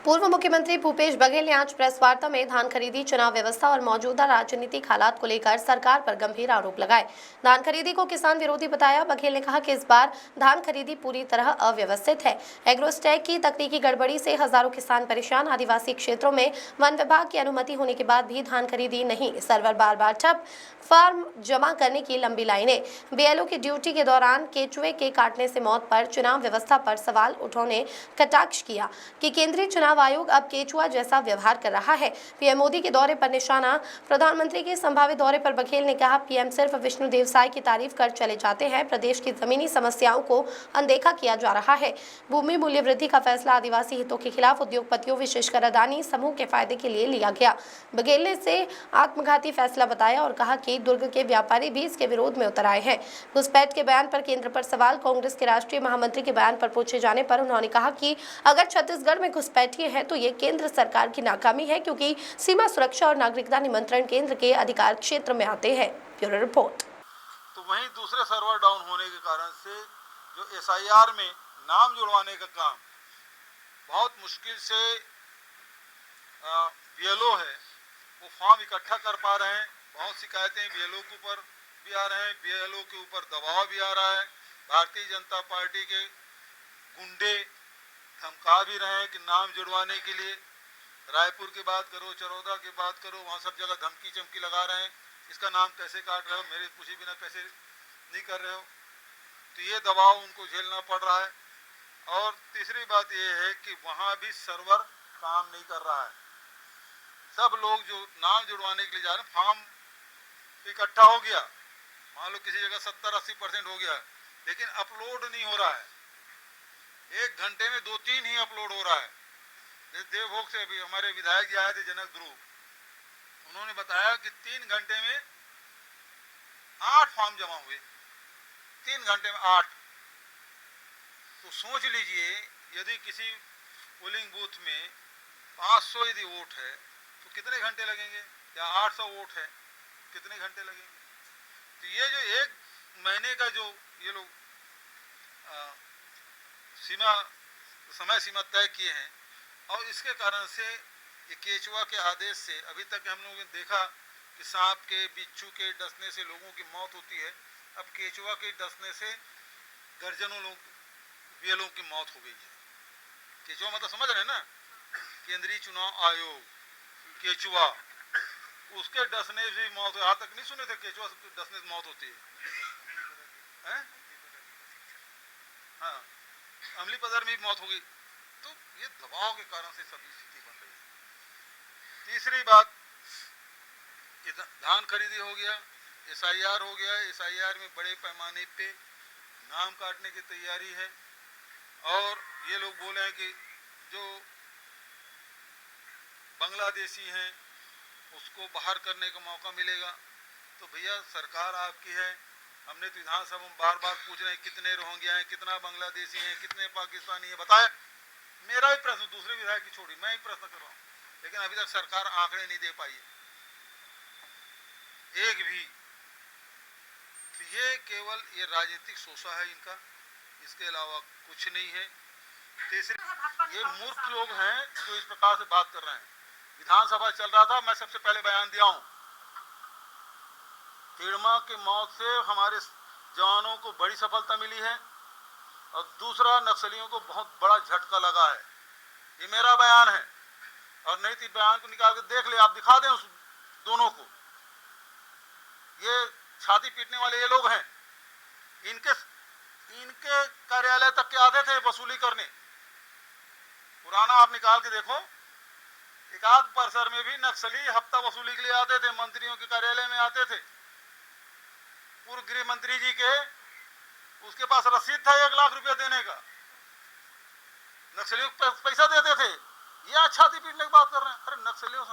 पूर्व मुख्यमंत्री भूपेश बघेल ने आज प्रेस वार्ता में धान खरीदी, चुनाव व्यवस्था और मौजूदा राजनीतिक हालात को लेकर सरकार पर गंभीर आरोप लगाए। धान खरीदी को किसान विरोधी बताया। बघेल ने कहा कि इस बार धान खरीदी पूरी तरह अव्यवस्थित है। एग्रोस्टैक की तकनीकी गड़बड़ी से हजारों किसान परेशान। आदिवासी क्षेत्रों में वन विभाग की अनुमति होने के बाद भी धान खरीदी नहीं, सर्वर बार बार ठप, फॉर्म जमा करने की लंबी लाइनें। बीएलओ की ड्यूटी के दौरान केचुए के काटने से मौत पर चुनाव व्यवस्था पर सवाल उन्होंने कटाक्ष किया कि केंद्रीय चुनाव आयोग अब केचुआ जैसा व्यवहार कर रहा है। पीएम मोदी के दौरे पर निशाना। प्रधानमंत्री के संभावित दौरे पर बघेल ने कहा, पीएम सिर्फ विष्णु देव साय की तारीफ कर चले जाते हैं। प्रदेश की जमीनी समस्याओं को अनदेखा किया जा रहा है। भूमि मूल्य वृद्धि का फैसला आदिवासी हितों के खिलाफ उद्योगपतियों, विशेषकर अदानी समूह के फायदे के लिए लिया गया। बघेल ने इसे आत्मघाती फैसला बताया और कहा कि दुर्ग के व्यापारी भी इसके विरोध में उतर आए हैं। घुसपैठ के बयान पर केंद्र पर सवाल। कांग्रेस के राष्ट्रीय महामंत्री के बयान पर पूछे जाने पर उन्होंने कहा कि अगर छत्तीसगढ़ में घुसपैठिए हैं तो ये केंद्र सरकार की नाकामी है, क्योंकि सीमा सुरक्षा और नागरिकता नियंत्रण केंद्र के अधिकार क्षेत्र में आते हैं। Bureau report. तो वहीं दूसरे सर्वर डाउन होने के कारण से जो एसआईआर में नाम जुड़वाने का काम बहुत मुश्किल से बीएलओ है वो फॉर्म इकट्ठा कर पा रहे हैं। बहुत शिकायतें बीएलओ के ऊपर भी आ रहे हैं, बीएलओ के ऊपर दबाव भी आ रहा है। भारतीय जनता पार्टी के गुंडे धमका भी रहे हैं कि नाम जुड़वाने के लिए रायपुर की बात करो, चरौदा की बात करो, वहाँ सब जगह धमकी चमकी लगा रहे हैं। इसका नाम कैसे काट रहे हो, मेरे पूछे बिना कैसे नहीं कर रहे हो। तो ये दबाव उनको झेलना पड़ रहा है। और तीसरी बात ये है कि वहाँ भी सर्वर काम नहीं कर रहा है। सब लोग जो नाम जुड़वाने के लिए जा रहे हैं, फॉर्म इकट्ठा हो गया, मान लो किसी जगह 70-80% हो गया, लेकिन अपलोड नहीं हो रहा है। 1 घंटे में 2-3 ही अपलोड हो रहा है। देवभोग से अभी हमारे विधायक जी आए थे, जनक ध्रुव, उन्होंने बताया कि 3 घंटे में 8 फॉर्म जमा हुए। 3 घंटे में 8। तो सोच लीजिए, यदि किसी पोलिंग बूथ में 500 यदि वोट है तो कितने घंटे लगेंगे, या 800 वोट है कितने घंटे लगेंगे। तो ये जो 1 महीने का जो ये लोग समय सीमा तय किए हैं, और इसके कारण से ये केचुआ के आदेश से अभी तक हम लोगों ने देखा कि सांप के, बिच्छू के डसने से लोगों की मौत होती है। अब केचुआ के डसने से दर्जनों लोग बीएलओ की मौत हो गई है। केचुआ मतलब समझ रहे हैं ना, केंद्रीय चुनाव आयोग केचुआ, उसके डसने से मौत। आज तक नहीं सुने थे केचुआ डसने से मौत होती है? हाँ, अमली पदर में भी मौत हो गई। तो ये दबाव के कारण से सभी स्थिति बन रही है। तीसरी बात, धान खरीदी हो गया, एसआईआर हो गया। एसआईआर में बड़े पैमाने पे नाम काटने की तैयारी है, और ये लोग बोले हैं कि जो बांग्लादेशी हैं उसको बाहर करने का मौका मिलेगा। तो भैया सरकार आपकी है, हमने तो विधानसभा में बार बार पूछ रहे हैं कितने रोहिंग्या हैं, कितना बांग्लादेशी हैं, कितने पाकिस्तानी हैं, बताए। मेरा ही प्रश्न, दूसरे विधायक की छोड़ी, मैं ही प्रश्न कर रहा हूँ, लेकिन अभी तक सरकार आंकड़े नहीं दे पाई है एक भी। तो ये केवल ये राजनीतिक शोषा है इनका, इसके अलावा कुछ नहीं है। तीसरी, ये मूर्ख लोग हैं जो इस प्रकार से बात कर रहे हैं। विधानसभा चल रहा था, मैं सबसे पहले बयान दिया हूं, तिड़मा की मौत से हमारे जवानों को बड़ी सफलता मिली है, और दूसरा नक्सलियों को बहुत बड़ा झटका लगा है। ये मेरा बयान है, और नहीं तो बयान को निकाल के देख ले, आप दिखा दें उस दोनों को। ये छाती पीटने वाले ये लोग हैं, इनके कार्यालय तक के आते थे वसूली करने। पुराना आप निकाल के देखो, एक आध परिसर में भी नक्सली हफ्ता वसूली के लिए आते थे, मंत्रियों के कार्यालय में आते थे। पूर्व गृह मंत्री जी के, उसके पास रसीद था 1 लाख रुपया देने का, नक्सलियों को पैसा देते थे। ये छाती पीटने की बात कर रहे हैं। अरे नक्सलियों से